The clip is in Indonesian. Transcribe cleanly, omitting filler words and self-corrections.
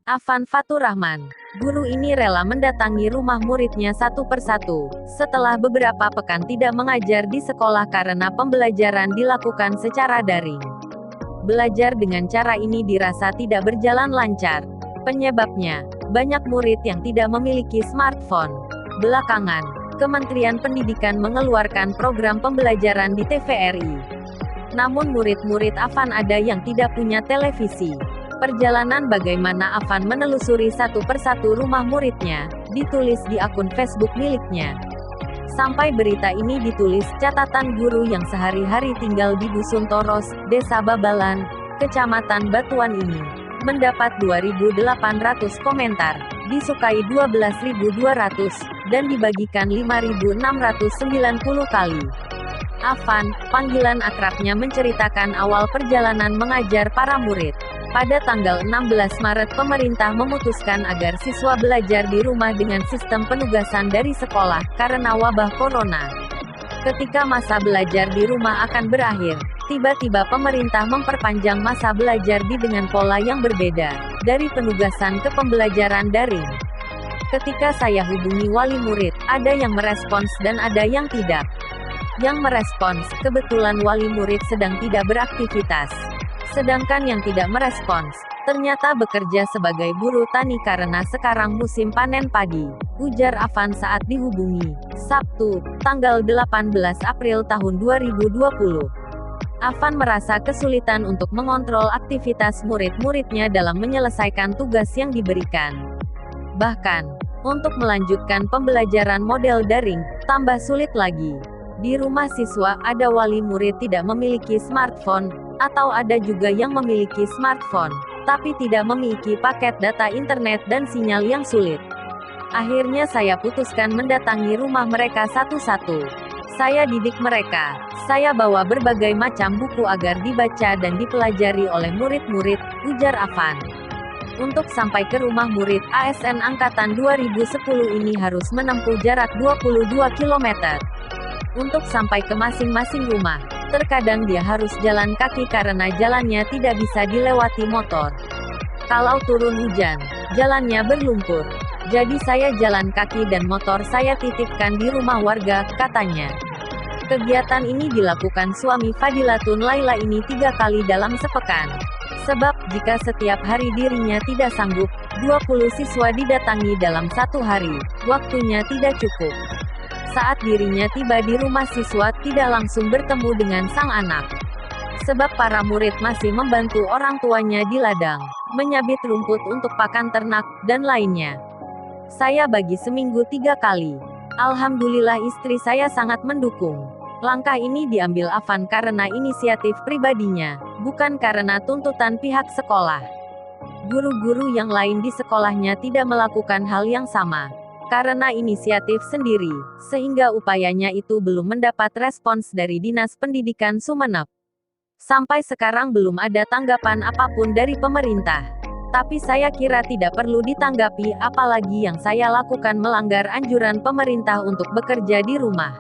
Afan Faturrahman. Guru ini rela mendatangi rumah muridnya satu persatu, setelah beberapa pekan tidak mengajar di sekolah karena pembelajaran dilakukan secara daring. Belajar dengan cara ini dirasa tidak berjalan lancar. Penyebabnya, banyak murid yang tidak memiliki smartphone. Belakangan, Kementerian Pendidikan mengeluarkan program pembelajaran di TVRI. Namun murid-murid Afan ada yang tidak punya televisi. Perjalanan bagaimana Afan menelusuri satu persatu rumah muridnya, ditulis di akun Facebook miliknya. Sampai berita ini ditulis, catatan guru yang sehari-hari tinggal di Dusun Toros, Desa Babalan, Kecamatan Batuan ini, mendapat 2.800 komentar, disukai 12.200, dan dibagikan 5.690 kali. Afan, panggilan akrabnya, menceritakan awal perjalanan mengajar para murid. Pada tanggal 16 Maret pemerintah memutuskan agar siswa belajar di rumah dengan sistem penugasan dari sekolah, karena wabah corona. Ketika masa belajar di rumah akan berakhir, tiba-tiba pemerintah memperpanjang masa belajar dengan pola yang berbeda, dari penugasan ke pembelajaran daring. Ketika saya hubungi wali murid, ada yang merespons dan ada yang tidak. Yang merespons, kebetulan wali murid sedang tidak beraktivitas. Sedangkan yang tidak merespons, ternyata bekerja sebagai buruh tani karena sekarang musim panen padi, ujar Afan saat dihubungi, Sabtu, tanggal 18 April tahun 2020. Afan merasa kesulitan untuk mengontrol aktivitas murid-muridnya dalam menyelesaikan tugas yang diberikan. Bahkan, untuk melanjutkan pembelajaran model daring, tambah sulit lagi. Di rumah siswa, ada wali murid tidak memiliki smartphone, atau ada juga yang memiliki smartphone, tapi tidak memiliki paket data internet dan sinyal yang sulit. Akhirnya saya putuskan mendatangi rumah mereka satu-satu. Saya didik mereka. Saya bawa berbagai macam buku agar dibaca dan dipelajari oleh murid-murid, ujar Afan. Untuk sampai ke rumah murid ASN Angkatan 2010 ini harus menempuh jarak 22 km. Untuk sampai ke masing-masing rumah, terkadang dia harus jalan kaki karena jalannya tidak bisa dilewati motor. Kalau turun hujan, jalannya berlumpur. Jadi saya jalan kaki dan motor saya titipkan di rumah warga, katanya. Kegiatan ini dilakukan suami Fadilatun Laila ini 3 kali dalam sepekan. Sebab, jika setiap hari dirinya tidak sanggup, 20 siswa didatangi dalam 1 hari, waktunya tidak cukup. Saat dirinya tiba di rumah siswa, tidak langsung bertemu dengan sang anak. Sebab para murid masih membantu orang tuanya di ladang, menyabit rumput untuk pakan ternak, dan lainnya. Saya bagi seminggu 3 kali. Alhamdulillah istri saya sangat mendukung. Langkah ini diambil Afan karena inisiatif pribadinya, bukan karena tuntutan pihak sekolah. Guru-guru yang lain di sekolahnya tidak melakukan hal yang sama. Karena inisiatif sendiri, sehingga upayanya itu belum mendapat respons dari Dinas Pendidikan Sumeneb. Sampai sekarang belum ada tanggapan apapun dari pemerintah. Tapi saya kira tidak perlu ditanggapi, apalagi yang saya lakukan melanggar anjuran pemerintah untuk bekerja di rumah.